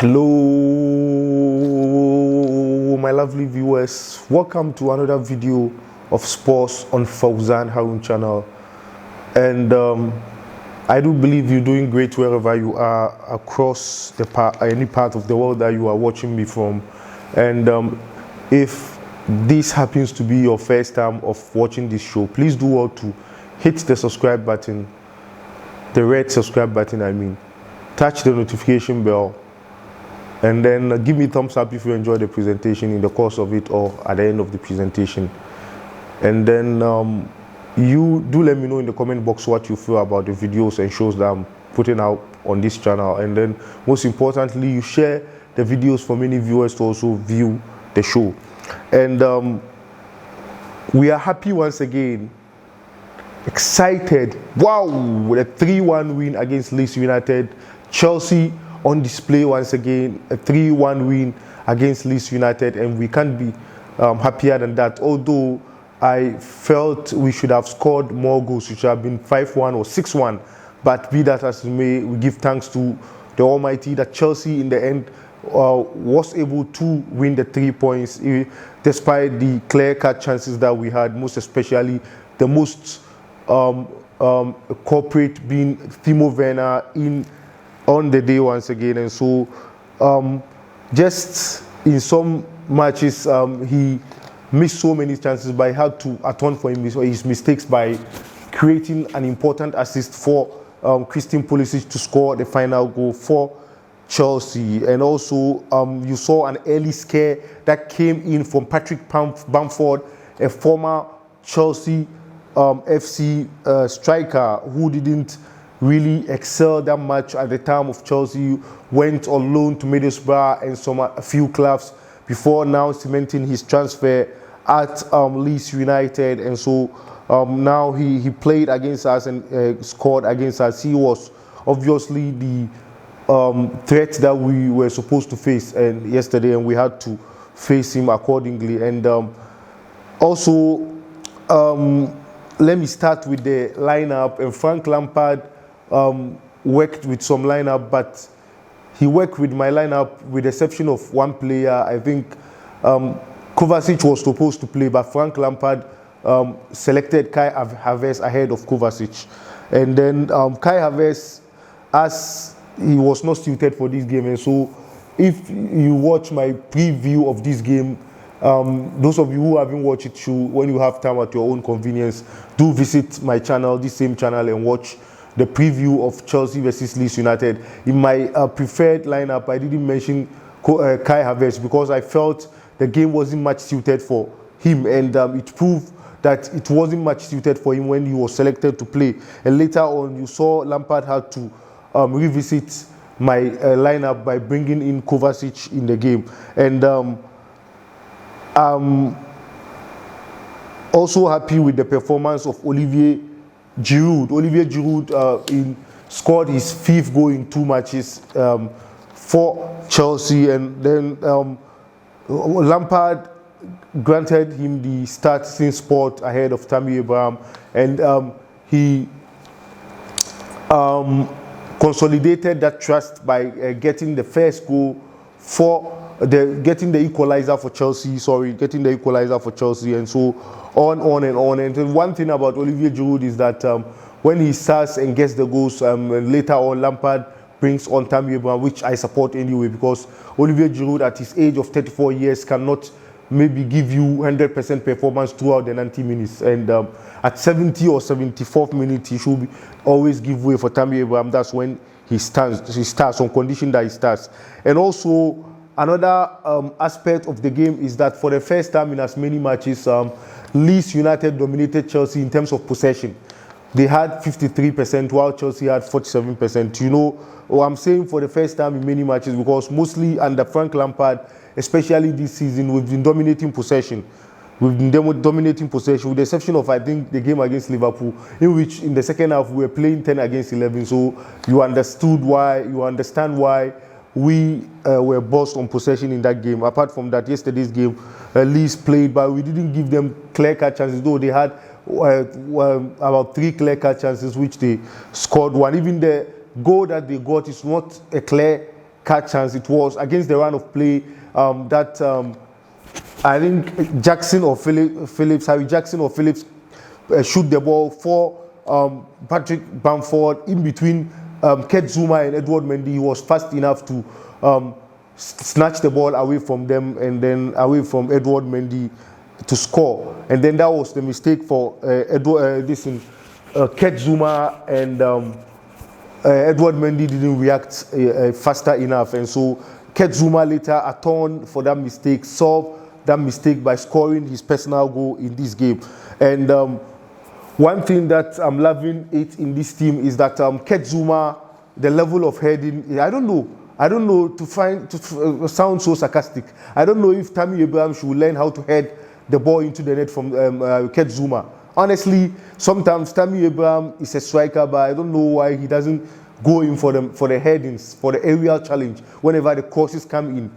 Hello, my lovely viewers. Welcome to another video of sports on Fauzan Harun channel. And I do believe you're doing great wherever you are across any part of the world that you are watching me from. And if this happens to be your first time of watching this show, please do well to hit the subscribe button, the red subscribe button I mean. Touch the notification bell, and then give me a thumbs up if you enjoy the presentation in the course of it or at the end of the presentation. And then you do let me know in the comment box what you feel about the videos and shows that I'm putting out on this channel. And then most importantly, you share the videos for many viewers to also view the show. And we are happy once again, excited, wow, with a 3-1 win against Leeds United. Chelsea on display once again, a 3-1 win against Leeds United, and we can't be happier than that. Although I felt we should have scored more goals, which should have been 5-1 or 6-1, but be that as it may, we give thanks to the Almighty that Chelsea in the end was able to win the 3 points despite the clear-cut chances that we had, most especially the most corporate being Timo Werner on the day once again. And so just in some matches he missed so many chances, but he had to atone for his mistakes by creating an important assist for Christian Pulisic to score the final goal for Chelsea. And also you saw an early scare that came in from Patrick Bamford, a former Chelsea FC striker who didn't really excel that much at the time of Chelsea, went on loan to Middlesbrough and a few clubs before now cementing his transfer at Leeds United. And so now he played against us and scored against us. He was obviously the threat that we were supposed to face yesterday, and we had to face him accordingly. And also let me start with the lineup. And Frank Lampard worked with some lineup, but he worked with my lineup with the exception of one player. I think Kovacic was supposed to play, but Frank Lampard selected Kai Havertz ahead of Kovacic. And then Kai Havertz, as he was not suited for this game. And so if you watch my preview of this game, those of you who haven't watched it, when you have time at your own convenience, do visit my channel, this same channel, and watch the preview of Chelsea versus Leeds United. In my preferred lineup, I didn't mention Kai Havertz because I felt the game wasn't much suited for him, and it proved that it wasn't much suited for him when he was selected to play. And later on, you saw Lampard had to revisit my lineup by bringing in Kovacic in the game. And I'm also happy with the performance of Olivier Giroud. Olivier Giroud scored his 5th goal in 2 matches for Chelsea, and then Lampard granted him the starting spot ahead of Tammy Abraham, and he consolidated that trust by getting the first goal for getting the equalizer for Chelsea. And so on and on. And one thing about Olivier Giroud is that when he starts and gets the goals, later on Lampard brings on Tammy Abraham, which I support anyway, because Olivier Giroud at his age of 34 years cannot maybe give you 100% performance throughout the 90 minutes. And at 70 or 74th minute, he should always give way for Tammy Abraham. That's when he starts on condition that he starts. And also another aspect of the game is that for the first time in as many matches, Leeds United dominated Chelsea in terms of possession. They had 53% while Chelsea had 47%. You know what I'm saying, for the first time in many matches, because mostly under Frank Lampard, especially this season, we've been dominating possession. With the exception of, I think, the game against Liverpool, in which in the second half we were playing 10 against 11. So you understand why we were bossed on possession in that game. Apart from that, yesterday's game, Leeds played, but we didn't give them clear-cut chances, though they had about 3 clear-cut chances, which they scored 1. Even the goal that they got is not a clear chance. It was against the run of play that I think Jackson or Phillips, Harry Jackson or Phillips shoot the ball for Patrick Bamford in between Kurt Zuma and Edward Mendy. He was fast enough to snatch the ball away from them and then away from Edward Mendy to score. And then that was the mistake for Kurt Zuma, and Edward Mendy didn't react faster enough. And so Kurt Zuma later atoned for that mistake, solved that mistake by scoring his personal goal in this game. And one thing that I'm loving it in this team is that Kurt Zuma, the level of heading, I don't know, to sound so sarcastic, I don't know if Tammy Abraham should learn how to head the ball into the net from Kurt Zuma. Honestly, sometimes Tammy Abraham is a striker, but I don't know why he doesn't go in for the headings, for the aerial challenge whenever the crosses come in.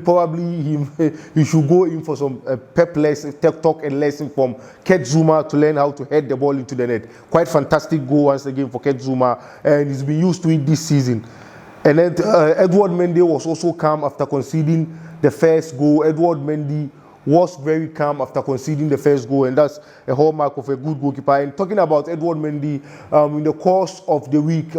Probably he should go in for some pep lesson, tech talk and lesson from Kurt Zuma to learn how to head the ball into the net. Quite fantastic goal once again for Kurt Zuma, and he's been used to it this season. And then Edward Mendy was also calm after conceding the first goal. Edward Mendy was very calm after conceding the first goal, and that's a hallmark of a good goalkeeper. And talking about Edward Mendy, in the course of the week,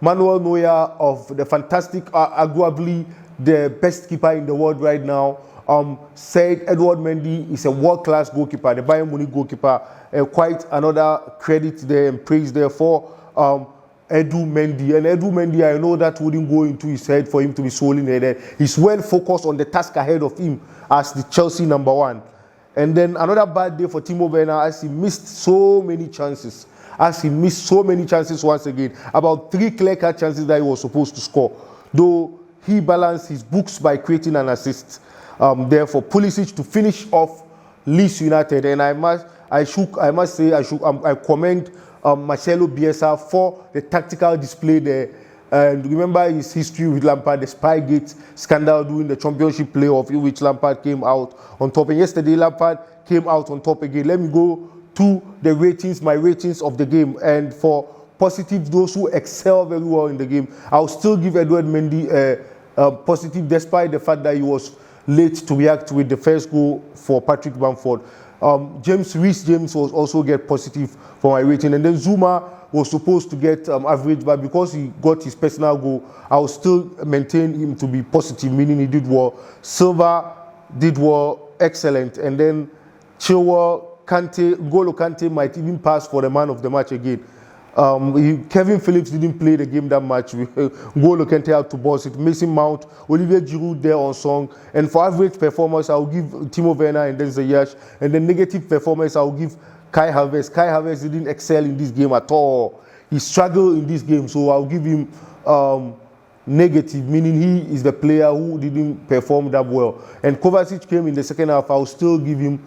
Manuel Neuer of the fantastic, arguably the best keeper in the world right now, said Edward Mendy is a world-class goalkeeper, the Bayern Munich goalkeeper. Quite another credit there and praise there for Edu Mendy. And Edu Mendy, I know that wouldn't go into his head for him to be solely headed. He's well focused on the task ahead of him as the Chelsea #1. And then another bad day for Timo Werner as he missed so many chances. Once again. About 3 clear-cut chances that he was supposed to score. Though he balanced his books by creating an assist there for Pulisic to finish off Leeds United. And I must say I commend Marcelo Bielsa for the tactical display there. And remember his history with Lampard, the Spygate scandal during the Championship playoff, in which Lampard came out on top. And yesterday Lampard came out on top again. Let me go to the ratings, my ratings of the game. And for positive, those who excel very well in the game, I'll still give Edward Mendy a positive, despite the fact that he was late to react with the first goal for Patrick Bamford. Reece James was also get positive for my rating, and then Zuma was supposed to get average, but because he got his personal goal, I will still maintain him to be positive, meaning he did well. Silva did well, excellent, and then Chilwell, N'Golo Kante might even pass for the man of the match again. Kevin Phillips didn't play the game that much. N'Golo Kante had to boss it. Mason Mount, Olivier Giroud there on song. And for average performance, I'll give Timo Werner and then Ziyech. And then negative performance, I'll give Kai Havertz. Kai Havertz didn't excel in this game at all. He struggled in this game, so I'll give him negative, meaning he is the player who didn't perform that well. And Kovacic came in the second half. I'll still give him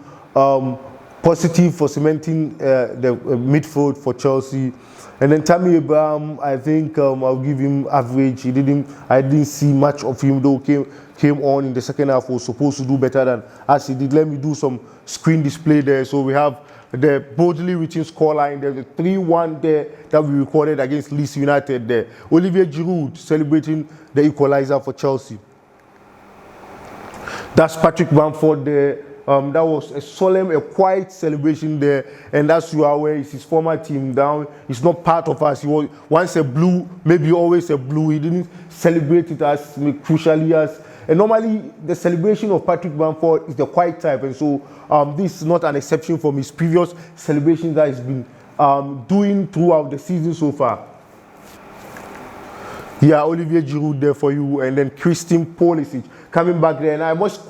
positive for cementing the midfield for Chelsea. And then Tammy Abraham, I think I'll give him average. I didn't see much of him, though came on in the second half, was supposed to do better than as he did. Let me do some screen display there. So we have the boldly written scoreline. There's a 3-1 there that we recorded against Leeds United there. Olivier Giroud celebrating the equalizer for Chelsea. That's Patrick Bamford there. That was a solemn, a quiet celebration there, and that's you are aware it's his former team down. He's not part of us. He was once a blue, maybe always a blue. He didn't celebrate it as crucially as. And normally the celebration of Patrick Bamford is the quiet type, and so this is not an exception from his previous celebrations that he's been doing throughout the season so far. Yeah, Olivier Giroud there for you, and then Christian Pulisic coming back there. And I must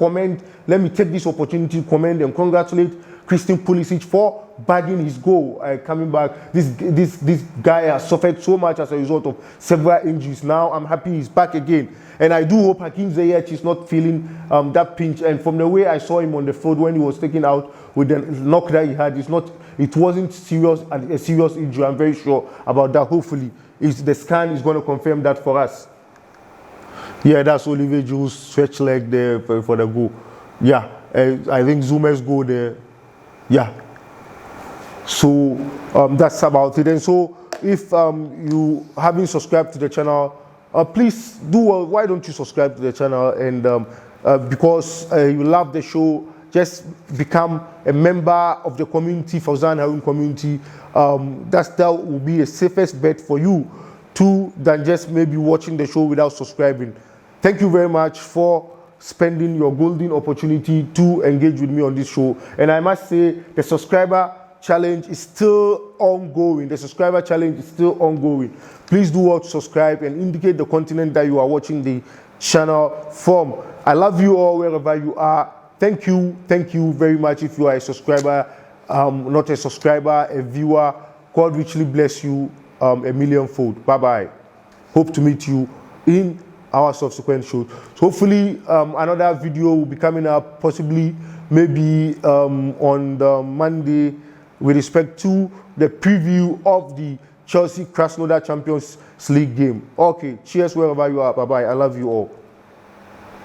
let me take this opportunity to commend and congratulate Christian Pulisic for bagging his goal coming back. This guy has suffered so much as a result of several injuries. Now I'm happy he's back again. And I do hope Hakim Ziyech is not feeling that pinch. And from the way I saw him on the field when he was taken out with the knock that he had, it wasn't serious, a serious injury. I'm very sure about that. Hopefully, the scan is going to confirm that for us. Yeah, that's Olivier Giroud's stretch leg there for the goal. Yeah, I think Zuma's goal there. Yeah. So that's about it. And so if you haven't subscribed to the channel, please do well. Why don't you subscribe to the channel? And because you love the show, just become a member of the community, Fauzan Harun community. That will be a safest bet for you than just maybe watching the show without subscribing. Thank you very much for spending your golden opportunity to engage with me on this show. And I must say, the subscriber challenge is still ongoing. The subscriber challenge is still ongoing. Please do well to subscribe and indicate the continent that you are watching the channel from. I love you all wherever you are. Thank you very much. If you are a subscriber, not a subscriber, a viewer, God richly bless you a millionfold. Bye bye. Hope to meet you in our subsequent shows. So hopefully another video will be coming up, possibly maybe on the Monday, with respect to the preview of the Chelsea Krasnodar Champions League game. Okay, cheers wherever you are. Bye bye. I love you all.